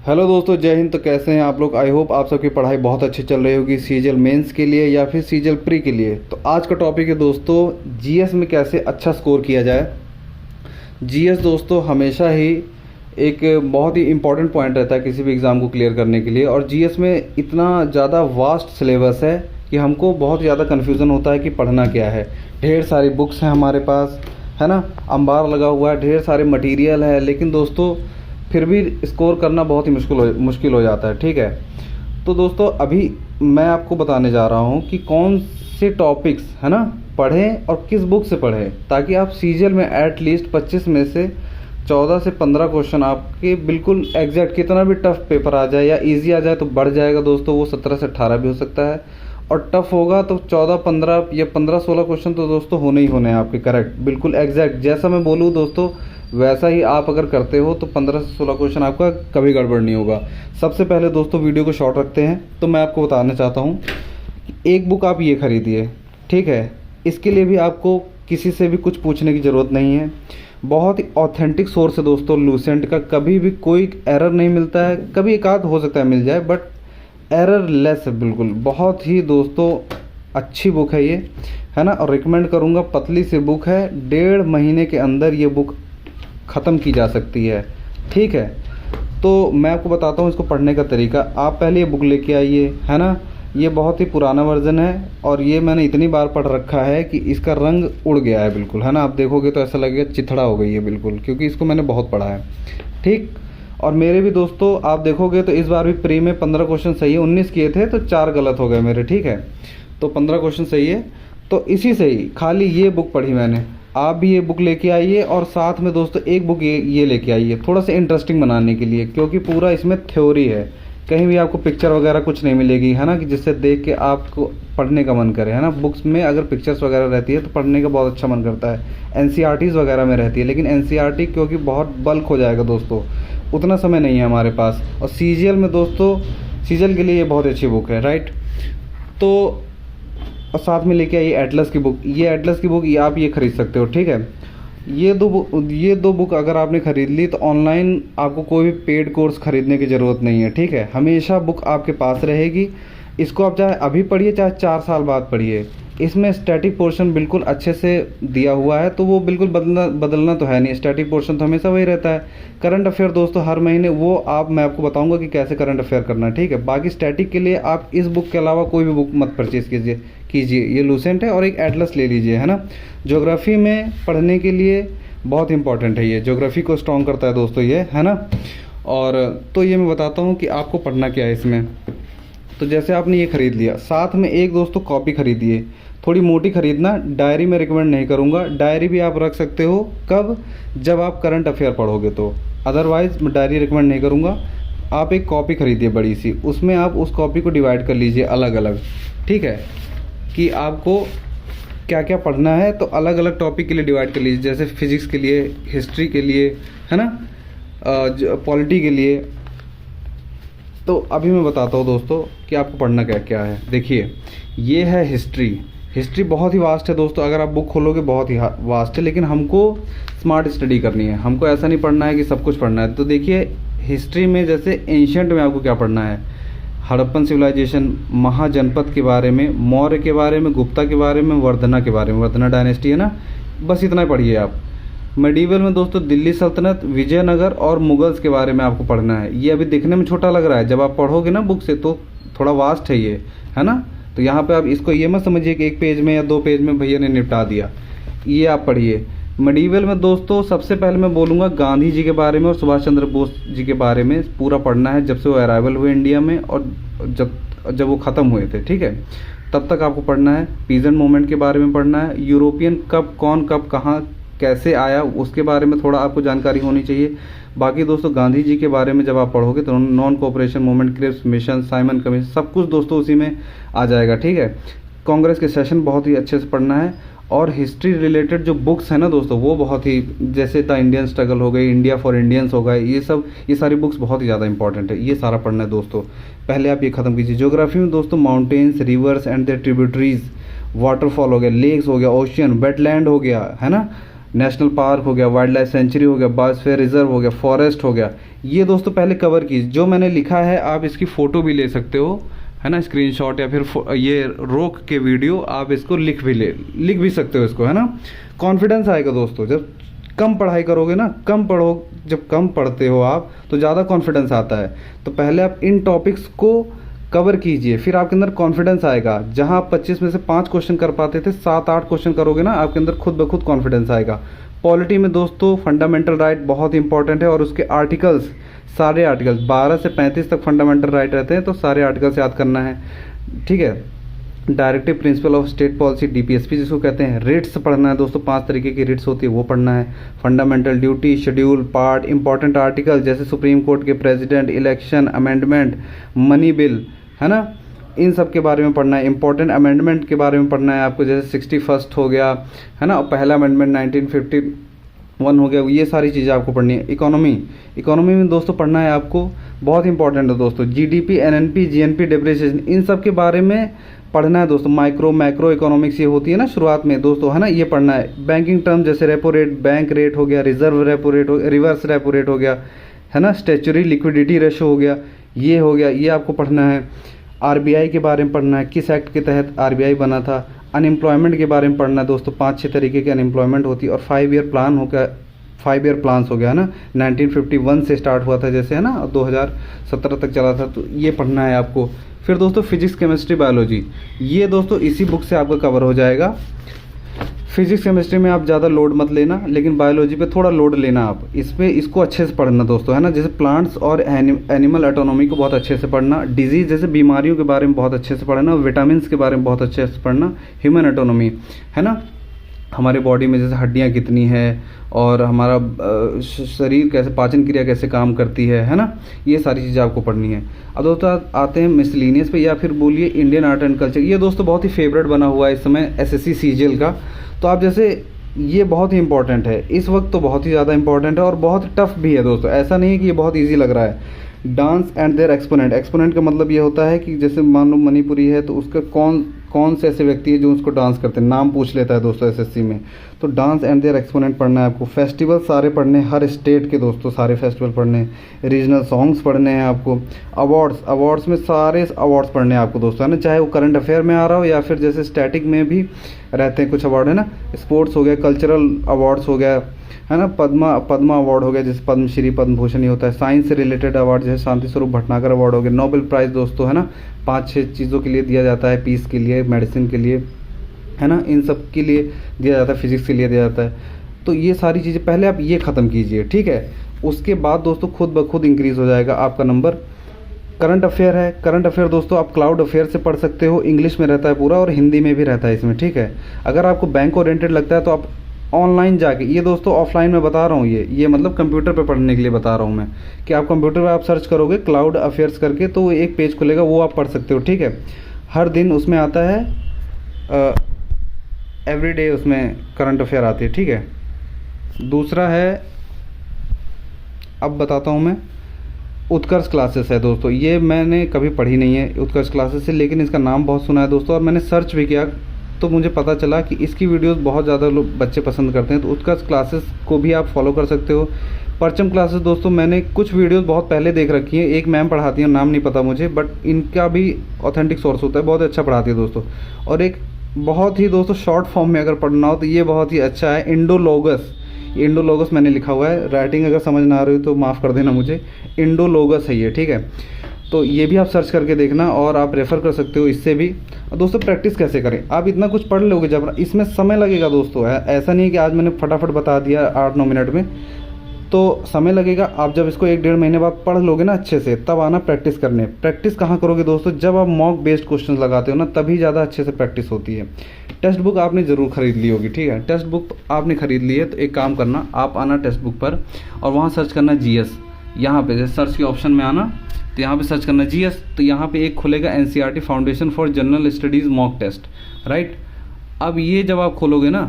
Hello दोस्तों, जय हिंद। तो कैसे हैं आप लोग? आई होप आप सबकी पढ़ाई बहुत अच्छी चल रही होगी, सीजीएल मेंस के लिए या फिर सीजीएल प्री के लिए। तो आज का टॉपिक है दोस्तों, जीएस में कैसे अच्छा स्कोर किया जाए। जीएस दोस्तों हमेशा ही एक बहुत ही इम्पॉर्टेंट पॉइंट रहता है किसी भी एग्ज़ाम को क्लियर करने के लिए। और जीएस में इतना ज़्यादा वास्ट सिलेबस है कि हमको बहुत ज़्यादा कन्फ्यूज़न होता है कि पढ़ना क्या है। ढेर सारी बुक्स हैं हमारे पास, है ना, अंबार लगा हुआ है, ढेर सारे मटेरियल है, लेकिन दोस्तों फिर भी स्कोर करना बहुत ही मुश्किल हो जाता है। ठीक है, तो दोस्तों अभी मैं आपको बताने जा रहा हूँ कि कौन से टॉपिक्स है ना पढ़ें और किस बुक से पढ़ें, ताकि आप सीजीएल में एट लीस्ट 25 में से 14 से 15 क्वेश्चन आपके बिल्कुल एग्जैक्ट, कितना भी टफ पेपर आ जाए या इजी आ जाए तो बढ़ जाएगा दोस्तों, वो 17 से 18 भी हो सकता है। और टफ होगा तो 14-15 या 15-16 क्वेश्चन तो दोस्तों होने ही होने हैं आपके करेक्ट, बिल्कुल एग्जैक्ट जैसा मैं बोलूँ दोस्तों वैसा ही आप अगर करते हो तो 15 से 16 क्वेश्चन आपका कभी गड़बड़ नहीं होगा। सबसे पहले दोस्तों वीडियो को शॉर्ट रखते हैं, तो मैं आपको बताना चाहता हूँ कि एक बुक आप ये खरीदिए, ठीक है। इसके लिए भी आपको किसी से भी कुछ पूछने की ज़रूरत नहीं है, बहुत ही ऑथेंटिक सोर्स है दोस्तों लूसेंट का। कभी भी कोई एरर नहीं मिलता है, कभी एक आध हो सकता है मिल जाए, बट एरर लेस है बिल्कुल। बहुत ही दोस्तों अच्छी बुक है ये, है ना, और रिकमेंड करूँगा। पतली सी बुक है, 1.5 महीने के अंदर ये बुक ख़त्म की जा सकती है, ठीक है। तो मैं आपको बताता हूँ इसको पढ़ने का तरीका। आप पहले ये बुक लेके आइए, है ना। ये बहुत ही पुराना वर्ज़न है और ये मैंने इतनी बार पढ़ रखा है कि इसका रंग उड़ गया है बिल्कुल, है ना। आप देखोगे तो ऐसा लगेगा चिथड़ा हो गई है बिल्कुल, क्योंकि इसको मैंने बहुत पढ़ा है, ठीक। और मेरे भी दोस्तों आप देखोगे तो इस बार भी प्री में 15 क्वेश्चन सही है, 19 किए थे तो 4 गलत हो गए मेरे, ठीक है। तो 15 क्वेश्चन सही है, तो इसी से ही खाली ये बुक पढ़ी मैंने। आप भी ये बुक लेके आइए और साथ में दोस्तों एक बुक ये लेके आइए, थोड़ा सा इंटरेस्टिंग बनाने के लिए, क्योंकि पूरा इसमें थ्योरी है। कहीं भी आपको पिक्चर वगैरह कुछ नहीं मिलेगी, है ना, कि जिससे देख के आपको पढ़ने का मन करे, है ना। बुक्स में अगर पिक्चर्स वगैरह रहती है तो पढ़ने का बहुत अच्छा मन करता है, एनसीईआरटीज़ वगैरह में रहती है, लेकिन एनसीईआरटी क्योंकि बहुत बल्क हो जाएगा दोस्तों, उतना समय नहीं है हमारे पास। और सीजीएल में दोस्तों, सीजीएल के लिए ये बहुत अच्छी बुक है, राइट। तो और साथ में लेके आइए एटलस की बुक। ये एटलस की बुक ये आप ये खरीद सकते हो, ठीक है। ये दो बुक अगर आपने ख़रीद ली तो ऑनलाइन आपको कोई भी पेड कोर्स ख़रीदने की ज़रूरत नहीं है, ठीक है। हमेशा बुक आपके पास रहेगी। इसको आप चाहे अभी पढ़िए चाहे 4 साल बाद पढ़िए। इसमें स्टैटिक पोर्शन बिल्कुल अच्छे से दिया हुआ है, तो वो बिल्कुल बदलना तो है नहीं। स्टैटिक पोर्शन तो हमेशा वही रहता है। करंट अफेयर दोस्तों हर महीने वो मैं आपको बताऊंगा कि कैसे करंट अफेयर करना है, ठीक है। बाकी स्टैटिक के लिए आप इस बुक के अलावा कोई भी बुक मत परचेज़ कीजिए। ये लूसेंट है और एक एटलस ले लीजिए, है ना। ज्योग्राफी में पढ़ने के लिए बहुत इंपॉर्टेंट है ये, ज्योग्राफी को स्ट्रॉन्ग करता है दोस्तों ये, है ना। और तो ये मैं बताता हूँ कि आपको पढ़ना क्या है इसमें। तो जैसे आपने ये ख़रीद लिया, साथ में एक दोस्तों कॉपी खरीदिए, थोड़ी मोटी खरीदना। डायरी में रिकमेंड नहीं करूँगा, डायरी भी आप रख सकते हो कब, जब आप करंट अफेयर पढ़ोगे तो, अदरवाइज़ मैं डायरी रिकमेंड नहीं करूँगा। आप एक कॉपी खरीदिए बड़ी सी, उसमें आप उस कॉपी को डिवाइड कर लीजिए अलग अलग, ठीक है, कि आपको क्या क्या पढ़ना है। तो अलग अलग टॉपिक के लिए डिवाइड कर लीजिए, जैसे फिज़िक्स के लिए, हिस्ट्री के लिए, है ना, पॉलिटी के लिए। तो अभी मैं बताता हूँ दोस्तों कि आपको पढ़ना क्या क्या है। देखिए ये है हिस्ट्री। हिस्ट्री बहुत ही वास्ट है दोस्तों, अगर आप बुक खोलोगे बहुत ही वास्ट है, लेकिन हमको स्मार्ट स्टडी करनी है, हमको ऐसा नहीं पढ़ना है कि सब कुछ पढ़ना है। तो देखिए हिस्ट्री में जैसे एंशिएंट में आपको क्या पढ़ना है, हड़प्पन सिविलाइजेशन, महाजनपद के बारे में, मौर्य के बारे में, गुप्ता के बारे में, वर्धना के बारे में, वर्धना डायनेस्टी है ना, बस इतना ही पढ़िए आप। मेडिवल में दोस्तों दिल्ली सल्तनत, विजयनगर और मुगल्स के बारे में आपको पढ़ना है। ये अभी दिखने में छोटा लग रहा है, जब आप पढ़ोगे ना बुक से तो थोड़ा वास्ट है ये, है ना। तो यहाँ पे आप इसको ये मत समझिए कि एक पेज में या 2 पेज में भैया ने निपटा दिया। ये आप पढ़िए। मेडिवल में दोस्तों सबसे पहले मैं बोलूँगा गांधी जी के बारे में और सुभाष चंद्र बोस जी के बारे में पूरा पढ़ना है, जब से वो अराइवल हुए इंडिया में और जब वो ख़त्म हुए थे, ठीक है, तब तक आपको पढ़ना है। पीजेंट मूवमेंट के बारे में पढ़ना है। यूरोपियन कब कहाँ कैसे आया उसके बारे में थोड़ा आपको जानकारी होनी चाहिए। बाकी दोस्तों गांधी जी के बारे में जब आप पढ़ोगे तो non cooperation movement, Cripps mission, Simon commission, सब कुछ दोस्तों उसी में आ जाएगा, ठीक है। कांग्रेस के सेशन बहुत ही अच्छे से पढ़ना है। और हिस्ट्री रिलेटेड जो बुक्स हैं ना दोस्तों, वो बहुत ही, जैसे द इंडियन स्ट्रगल हो गई, इंडिया फॉर इंडियंस हो गए, ये सारी बुक्स बहुत ही ज़्यादा इंपॉर्टेंट है। ये सारा पढ़ना है दोस्तों, पहले आप ये ख़त्म कीजिए। ज्योग्राफी में दोस्तों mountains, rivers and their tributaries, waterfall हो गया, लेक्स हो गया, ओशियन, वेटलैंड हो गया, है ना, नेशनल पार्क हो गया, वाइल्ड लाइफ सेंचुरी हो गया, बायोस्फीयर रिजर्व हो गया, फॉरेस्ट हो गया, ये दोस्तों पहले कवर की। जो मैंने लिखा है आप इसकी फ़ोटो भी ले सकते हो, है ना, स्क्रीनशॉट, या फिर ये रोक के वीडियो आप इसको लिख भी सकते हो इसको, है ना। कॉन्फिडेंस आएगा दोस्तों जब कम पढ़ाई करोगे ना, जब कम पढ़ते हो आप तो ज़्यादा कॉन्फिडेंस आता है। तो पहले आप इन टॉपिक्स को कवर कीजिए, फिर आपके अंदर कॉन्फिडेंस आएगा। जहां आप 25 में से 5 क्वेश्चन कर पाते थे, 7-8 क्वेश्चन करोगे ना, आपके अंदर खुद ब खुद कॉन्फिडेंस आएगा। पॉलिटी में दोस्तों फंडामेंटल राइट बहुत इंपॉर्टेंट है, और उसके आर्टिकल्स, सारे आर्टिकल्स 12 से 35 तक फंडामेंटल राइट रहते हैं, तो सारे आर्टिकल्स याद करना है, ठीक है। Directive principle of state policy, DPSP जिसको कहते हैं, रिट्स पढ़ना है दोस्तों, 5 तरीके की रिट्स होती है वो पढ़ना है। Fundamental duty, schedule, part, important article जैसे सुप्रीम कोर्ट के president, election, amendment, money bill, है ना, इन सब के बारे में पढ़ना है। इंपॉर्टेंट अमेंडमेंट के बारे में पढ़ना है आपको, जैसे 61 हो गया, है ना, और पहला अमेंडमेंट 1951 हो गया, ये सारी चीज़ें आपको पढ़नी है। इकोनॉमी में दोस्तों पढ़ना है आपको, बहुत इंपॉर्टेंट है दोस्तों, जीडीपी, एनएनपी, जीएनपी, डेप्रिसिएशन, इन सब के बारे में पढ़ना है दोस्तों। मैक्रो इकोनॉमिक्स ये होती है ना शुरुआत में दोस्तों, है ना, ये पढ़ना है। बैंकिंग टर्म जैसे रेपो रेट, बैंक रेट हो गया, रिजर्व रेपो रेट हो, रिवर्स रेपो रेट हो गया, है ना, स्टैच्यूटरी लिक्विडिटी रेशो हो गया, ये हो गया, ये आपको पढ़ना है। आरबीआई के बारे में पढ़ना है, किस एक्ट के तहत आरबीआई बना था। अनएम्प्लॉयमेंट के बारे में पढ़ना है दोस्तों, 5-6 तरीके की अनएम्प्लॉयमेंट होती है। और 5 ईयर प्लान हो गया, 5 ईयर प्लान्स हो गया, है ना, 1951 से स्टार्ट हुआ था जैसे, है ना, 2017 तक चला था, तो ये पढ़ना है आपको। फिर दोस्तों फिजिक्स, केमिस्ट्री, बायोलॉजी, ये दोस्तों इसी बुक से आपका कवर हो जाएगा। फिजिक्स केमिस्ट्री में आप ज़्यादा लोड मत लेना, लेकिन बायोलॉजी पे थोड़ा लोड लेना आप, इसको अच्छे से पढ़ना दोस्तों, है ना, जैसे प्लांट्स और एनिमल एटोनॉमी को बहुत अच्छे से पढ़ना, डिजीज़ जैसे बीमारियों के बारे में बहुत अच्छे से पढ़ना, विटामिन के बारे में बहुत अच्छे से पढ़ना, ह्यूमन एटोनॉमी, है ना, हमारे बॉडी में जैसे हड्डियाँ कितनी है और हमारा शरीर कैसे, पाचन क्रिया कैसे काम करती है ना, ये सारी चीज़ें आपको पढ़नी है। अब दोस्तों आते हैं मिसलिनियस पे, या फिर बोलिए इंडियन आर्ट एंड कल्चर। ये दोस्तों बहुत ही फेवरेट बना हुआ है इस समय एसएससी सीजीएल का। तो आप जैसे, ये बहुत ही इंपॉर्टेंट है इस वक्त, तो बहुत ही ज़्यादा इंपॉर्टेंट है और बहुत टफ भी है दोस्तों, ऐसा नहीं है कि ये बहुत ईजी लग रहा है। Dance and their exponent, exponent का मतलब ये होता है कि जैसे मान लो मणिपुरी है तो उसका कौन से ऐसे व्यक्ति है जो उसको डांस करते हैं, नाम पूछ लेता है दोस्तों एसएससी में, तो डांस एंड देयर एक्सपोनेंट पढ़ना है आपको। फेस्टिवल सारे पढ़ने, हर स्टेट के दोस्तों सारे फेस्टिवल पढ़ने, रीजनल सॉन्ग्स पढ़ने हैं आपको। अवार्ड्स में सारे अवार्ड्स पढ़ने हैं आपको दोस्तों, है ना, चाहे वो करंट अफेयर में आ रहा हो या फिर जैसे स्टैटिक में भी रहते हैं कुछ अवार्ड, है ना, स्पोर्ट्स हो गया, कल्चरल अवार्ड्स हो गया, है ना, पद्मा अवार्ड हो गया, जैसे पद्मश्री, पद्म भूषण ही होता है। साइंस से रिलेटेड अवार्ड जैसे शांति स्वरूप भटनागर अवार्ड हो गया। नोबेल प्राइज़ दोस्तों, है ना, 5-6 चीज़ों के लिए दिया जाता है, पीस के लिए, मेडिसिन के लिए, है ना, इन सब के लिए दिया जाता है, फिजिक्स के लिए दिया जाता है। तो ये सारी चीज़ें पहले आप ये ख़त्म कीजिए, ठीक है। उसके बाद दोस्तों खुद ब खुद इंक्रीज़ हो जाएगा आपका नंबर। करंट अफेयर है, करंट अफेयर दोस्तों आप क्लाउड अफेयर से पढ़ सकते हो, इंग्लिश में रहता है पूरा और हिंदी में भी रहता है इसमें, ठीक है। अगर आपको बैंक ओरिएंटेड लगता है तो आप ऑनलाइन जाके, ये दोस्तों ऑफलाइन में बता रहा हूँ, ये मतलब कंप्यूटर पे पढ़ने के लिए बता रहा हूँ मैं, कि आप कंप्यूटर पे आप सर्च करोगे क्लाउड अफेयर्स करके तो एक पेज खुलेगा, वो आप पढ़ सकते हो, ठीक है। हर दिन उसमें आता है, एवरीडे उसमें करंट अफेयर आती है, ठीक है। दूसरा है, अब बताता हूँ मैं, उत्कर्ष क्लासेस है दोस्तों, ये मैंने कभी पढ़ी नहीं है उत्कर्ष क्लासेस से, लेकिन इसका नाम बहुत सुना है दोस्तों, और मैंने सर्च भी किया तो मुझे पता चला कि इसकी वीडियोस बहुत ज़्यादा लोग बच्चे पसंद करते हैं, तो उत्कर्ष क्लासेस को भी आप फॉलो कर सकते हो। परचम क्लासेस दोस्तों मैंने कुछ वीडियोस बहुत पहले देख रखी हैं, एक मैम पढ़ाती हैं, नाम नहीं पता मुझे, बट इनका भी ऑथेंटिक सोर्स होता है, बहुत अच्छा पढ़ाती है दोस्तों। और एक बहुत ही दोस्तों शॉर्ट फॉर्म में अगर पढ़ना हो तो ये बहुत ही अच्छा है, इंडोलोगस मैंने लिखा हुआ है, राइटिंग अगर समझ ना आ रही हो तो माफ़ कर देना मुझे, इंडोलोगस है ये, ठीक है। तो ये भी आप सर्च करके देखना और आप रेफ़र कर सकते हो इससे भी। दोस्तों प्रैक्टिस कैसे करें, आप इतना कुछ पढ़ लोगे जब, इसमें समय लगेगा दोस्तों, ऐसा नहीं है कि आज मैंने फटाफट बता दिया 8-9 मिनट में, तो समय लगेगा। आप जब इसको 1-1.5 महीने बाद पढ़ लोगे ना अच्छे से, तब आना प्रैक्टिस करने। प्रैक्टिस कहाँ करोगे दोस्तों, जब आप मॉक बेस्ड क्वेश्चन लगाते हो ना, तभी ज़्यादा अच्छे से प्रैक्टिस होती है। टेक्स्ट बुक आपने ज़रूर ख़रीद ली होगी, ठीक है, टेक्स्ट बुक आपने ख़रीद ली है तो एक काम करना, आप आना टेक्स्ट बुक पर और वहाँ सर्च करना जीएस, यहाँ पे जैसे सर्च के ऑप्शन में आना तो यहाँ पे सर्च करना जीएस, तो यहाँ पे एक खुलेगा NCERT foundation for general studies mock test, right. अब ये जब आप खोलोगे ना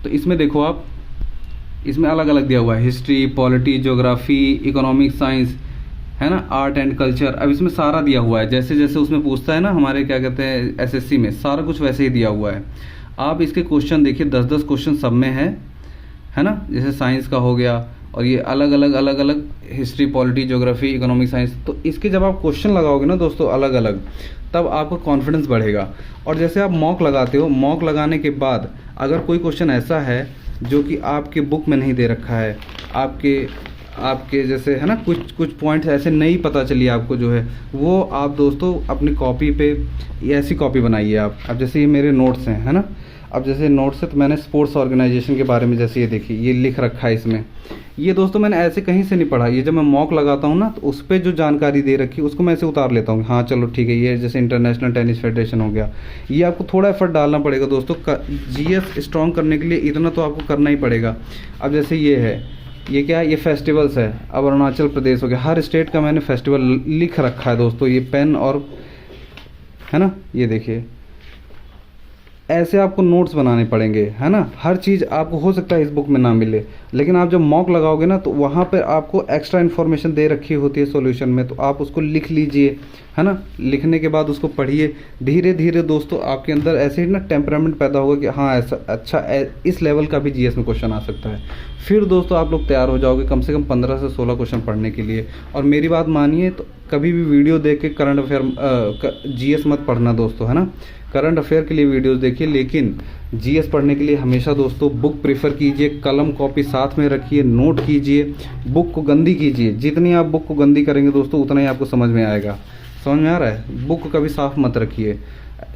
तो इसमें देखो आप, इसमें अलग अलग दिया हुआ है, history, polity, geography, economic science, है ना, आर्ट एंड कल्चर। अब इसमें सारा दिया हुआ है, जैसे जैसे उसमें पूछता है ना हमारे क्या कहते हैं एसएससी में, सारा कुछ वैसे ही दिया हुआ है। आप इसके क्वेश्चन देखिए, 10-10 क्वेश्चन सब में है, है ना, जैसे साइंस का हो गया, और ये अलग अलग history, polity, geography, economic science. तो इसके जब आप क्वेश्चन लगाओगे ना दोस्तों अलग अलग, तब आपको कॉन्फिडेंस बढ़ेगा। और जैसे आप मॉक लगाते हो, मॉक लगाने के बाद अगर कोई क्वेश्चन ऐसा है जो कि आपके बुक में नहीं दे रखा है, आपके जैसे है ना, कुछ पॉइंट्स ऐसे नहीं पता चली आपको जो है, वो आप दोस्तों अपनी कॉपी पे ऐसी कॉपी बनाइए आप। अब जैसे ये मेरे नोट्स हैं, है ना, अब जैसे नोट्स है तो मैंने स्पोर्ट्स ऑर्गेनाइजेशन के बारे में जैसे ये देखिए, ये लिख रखा है इसमें। ये दोस्तों मैंने ऐसे कहीं से नहीं पढ़ा, ये जब मैं मॉक लगाता हूँ ना तो उस पर जो जानकारी दे रखी है उसको मैं ऐसे उतार लेता हूँ, हाँ चलो ठीक है, ये जैसे इंटरनेशनल टेनिस फेडरेशन हो गया। ये आपको थोड़ा एफर्ट डालना पड़ेगा दोस्तों, जीएस स्ट्रॉन्ग करने के लिए इतना तो आपको करना ही पड़ेगा। अब जैसे ये है, ये क्या है, ये फेस्टिवल्स है। अब अरुणाचल प्रदेश हो गया, हर स्टेट का मैंने फेस्टिवल लिख रखा है दोस्तों, ये पेन और है ना, ये देखिए ऐसे आपको नोट्स बनाने पड़ेंगे, है ना। हर चीज़ आपको हो सकता है इस बुक में ना मिले, लेकिन आप जब मॉक लगाओगे ना तो वहाँ पर आपको एक्स्ट्रा इन्फॉर्मेशन दे रखी होती है सॉल्यूशन में, तो आप उसको लिख लीजिए, है ना। लिखने के बाद उसको पढ़िए, धीरे धीरे दोस्तों आपके अंदर ऐसे ही ना टेम्परामेंट पैदा होगा कि हाँ ऐसा अच्छा इस लेवल का भी जीएस में क्वेश्चन आ सकता है। फिर दोस्तों आप लोग तैयार हो जाओगे कम से कम 15 से 16 क्वेश्चन पढ़ने के लिए। और मेरी बात मानिए, तो कभी भी वीडियो देख के करंट अफेयर जीएस मत पढ़ना दोस्तों, है ना। करंट अफेयर के लिए वीडियोस देखिए, लेकिन जीएस पढ़ने के लिए हमेशा दोस्तों बुक प्रेफर कीजिए, कलम कॉपी साथ में रखिए, नोट कीजिए, बुक को गंदी कीजिए। जितनी आप बुक को गंदी करेंगे दोस्तों उतना ही आपको समझ में आएगा। समझ में आ रहा है? बुक को कभी साफ मत रखिए,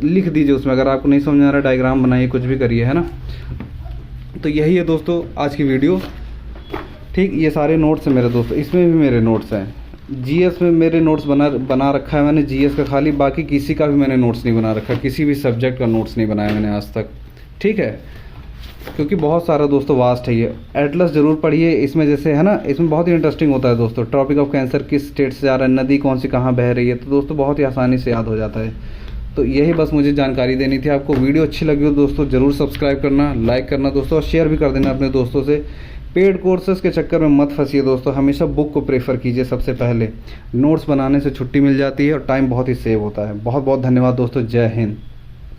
लिख दीजिए उसमें, अगर आपको नहीं समझ में आ रहा डायग्राम बनाइए, कुछ भी करिए, है ना। तो यही है दोस्तों आज की वीडियो, ठीक। ये सारे नोट्स हैं मेरे दोस्तों, इसमें भी मेरे नोट्स हैं। जीएस में मेरे नोट्स बना रखा है मैंने, जीएस का खाली, बाकी किसी का भी मैंने नोट्स नहीं बना रखा, किसी भी सब्जेक्ट का नोट्स नहीं बनाया मैंने आज तक, ठीक है। क्योंकि बहुत सारा दोस्तों वास्ट है ये। एटलस ज़रूर पढ़िए, इसमें जैसे है ना, इसमें बहुत ही इंटरेस्टिंग होता है दोस्तों। ट्रॉपिक ऑफ कैंसर किस स्टेट से जा रहा है, नदी कौन सी कहाँ बह रही है, तो दोस्तों बहुत ही आसानी से याद हो जाता है। तो यही बस मुझे जानकारी देनी थी आपको। वीडियो अच्छी लगी हो दोस्तों ज़रूर सब्सक्राइब करना, लाइक करना दोस्तों, और शेयर भी कर देना अपने दोस्तों से। पेड कोर्सेज़ के चक्कर में मत फंसिए दोस्तों, हमेशा बुक को प्रेफर कीजिए सबसे पहले। नोट्स बनाने से छुट्टी मिल जाती है और टाइम बहुत ही सेव होता है। बहुत बहुत धन्यवाद दोस्तों, जय हिंद।